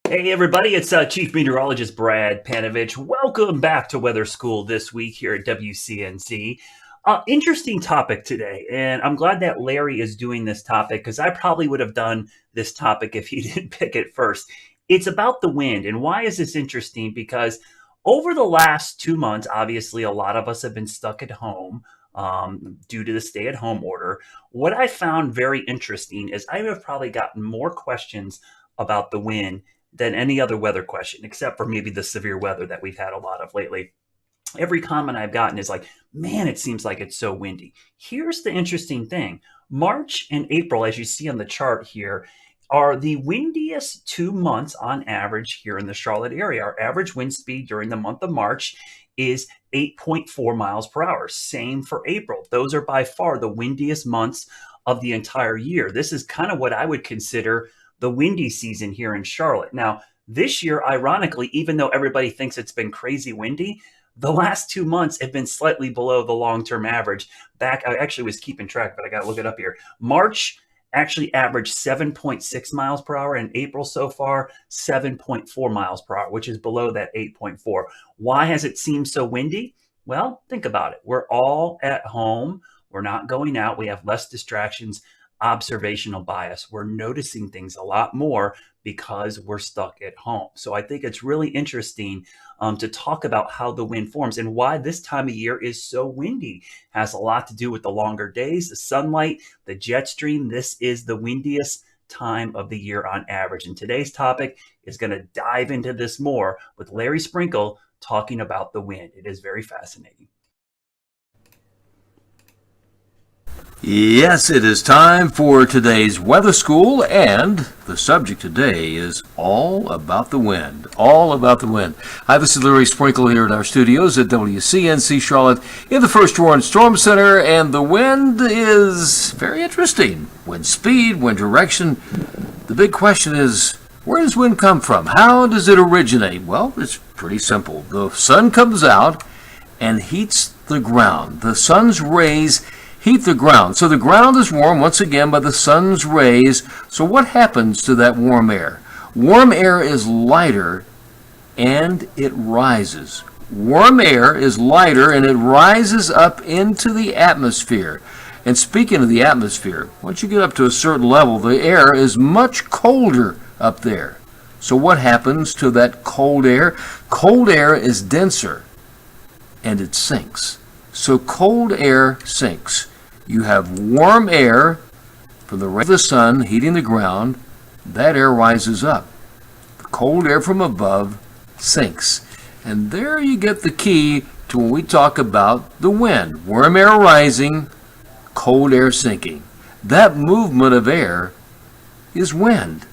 Hey everybody, it's Chief Meteorologist Brad Panovich. Welcome back to Weather School this week here at WCNC. Interesting topic today, and I'm glad that Larry is doing this topic because I probably would have done this topic if he didn't pick it first. It's about the wind, and why is this interesting? Because over the last 2 months, obviously a lot of us have been stuck at home due to the stay-at-home order. What I found very interesting is I have probably gotten more questions about the wind than any other weather question, except for maybe the severe weather that we've had a lot of lately. Every comment I've gotten is like, man, it seems like it's so windy. Here's the interesting thing. March and April, as you see on the chart here, are the windiest 2 months on average here in the Charlotte area. Our average wind speed during the month of March is 8.4 miles per hour. Same for April. Those are by far the windiest months of the entire year. This is kind of what I would consider the windy season here in Charlotte. Now, this year, ironically, even though everybody thinks it's been crazy windy, the last 2 months have been slightly below the long-term average. I actually was keeping track, but I got to look it up here. March actually averaged 7.6 miles per hour, and April so far, 7.4 miles per hour, which is below that 8.4. Why has it seemed so windy? Well, think about it. We're all at home. We're not going out. We have less distractions, observational bias. We're noticing things a lot more because we're stuck at home. So I think it's really interesting to talk about how the wind forms and why this time of year is so windy. Has a lot to do with the longer days, the sunlight, the jet stream. This is the windiest time of the year on average. And today's topic is going to dive into this more with Larry Sprinkle talking about the wind. It is very fascinating. Yes, it is time for today's weather school, and the subject today is all about the wind. All about the wind. Hi, this is Larry Sprinkle here at our studios at WCNC Charlotte in the First Warren Storm Center, and the wind is very interesting. Wind speed, wind direction. The big question is, where does wind come from? How does it originate? Well, it's pretty simple. The sun comes out and heats the ground. The sun's rays heat the ground. So the ground is warm once again by the sun's rays. So what happens to that warm air? Warm air is lighter and it rises. Warm air is lighter and it rises up into the atmosphere. And speaking of the atmosphere, once you get up to a certain level, the air is much colder up there. So what happens to that cold air? Cold air is denser and it sinks. So cold air sinks. You have warm air from the rays of the sun heating the ground. That air rises up. The cold air from above sinks. And there you get the key to when we talk about the wind. Warm air rising, cold air sinking. That movement of air is wind.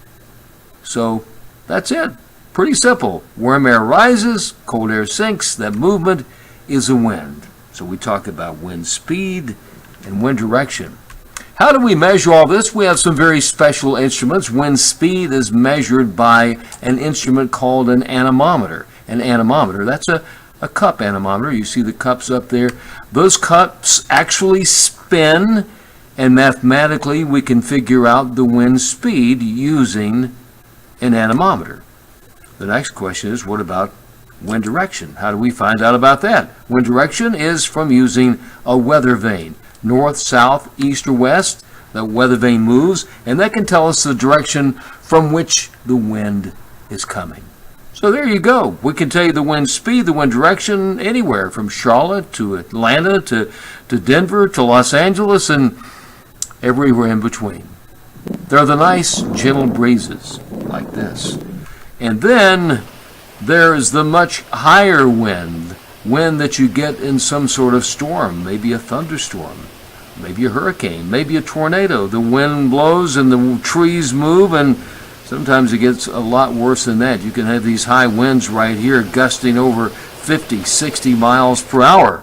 So that's it. Pretty simple. Warm air rises, cold air sinks. That movement is a wind. So we talk about wind speed and wind direction. How do we measure all this? We have some very special instruments. Wind speed is measured by an instrument called an anemometer. An anemometer, that's a cup anemometer. You see the cups up there. Those cups actually spin, and mathematically we can figure out the wind speed using an anemometer. The next question is, what about wind direction? How do we find out about that? Wind direction is from using a weather vane. North, south, east, or west, the weather vane moves, and that can tell us the direction from which the wind is coming. So there you go. We can tell you the wind speed, the wind direction, anywhere from Charlotte to Atlanta to Denver to Los Angeles and everywhere in between. There are the nice, gentle breezes like this. And then there is the much higher wind that you get in some sort of storm, maybe a thunderstorm, maybe a hurricane, maybe a tornado. The wind blows and the trees move, and sometimes it gets a lot worse than that. You can have these high winds right here gusting over 50, 60 miles per hour.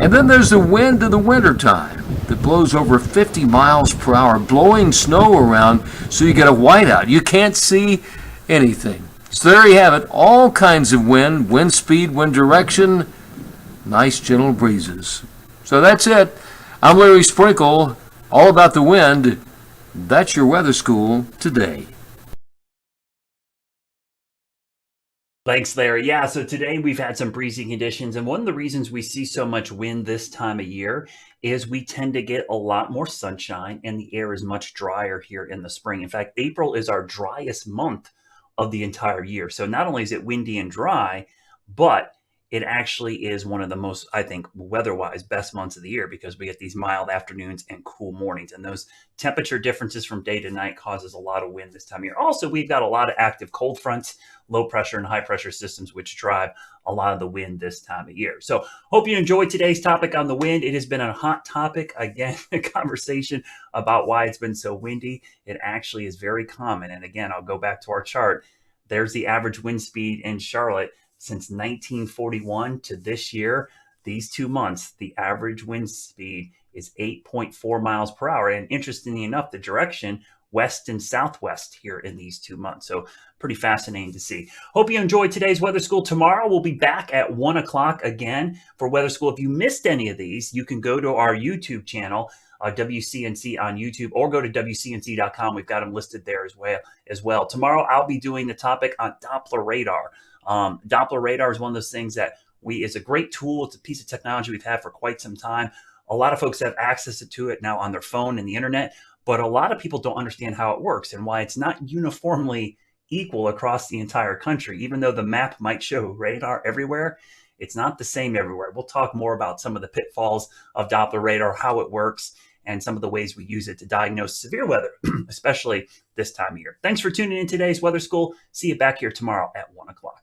And then there's the wind of the wintertime that blows over 50 miles per hour, blowing snow around so you get a whiteout. You can't see anything. So there you have it, all kinds of wind speed, wind direction, nice gentle breezes. So that's it. I'm Larry Sprinkle, all about the wind. That's your weather school today. Thanks, Larry. Yeah, so today we've had some breezy conditions, and one of the reasons we see so much wind this time of year is we tend to get a lot more sunshine and the air is much drier here in the spring. In fact, April is our driest month of the entire year. So not only is it windy and dry, but it actually is one of the most, I think, weather-wise best months of the year because we get these mild afternoons and cool mornings. And those temperature differences from day to night causes a lot of wind this time of year. Also, we've got a lot of active cold fronts, low pressure and high pressure systems, which drive a lot of the wind this time of year. So hope you enjoyed today's topic on the wind. It has been a hot topic. Again, a conversation about why it's been so windy. It actually is very common. And again, I'll go back to our chart. There's the average wind speed in Charlotte since 1941 to this year. These 2 months, the average wind speed is 8.4 miles per hour. And interestingly enough, the direction west and southwest here in these 2 months. So pretty fascinating to see. Hope you enjoyed today's Weather School. Tomorrow we'll be back at 1 o'clock again for Weather School. If you missed any of these, you can go to our YouTube channel, WCNC on YouTube, or go to WCNC.com. We've got them listed there as well. Tomorrow I'll be doing the topic on Doppler radar. Doppler radar is one of those things that is a great tool. It's a piece of technology we've had for quite some time. A lot of folks have access to it now on their phone and the internet, but a lot of people don't understand how it works and why it's not uniformly equal across the entire country. Even though the map might show radar everywhere, it's not the same everywhere. We'll talk more about some of the pitfalls of Doppler radar, how it works, and some of the ways we use it to diagnose severe weather, especially this time of year. Thanks for tuning in today's Weather School. See you back here tomorrow at 1 o'clock.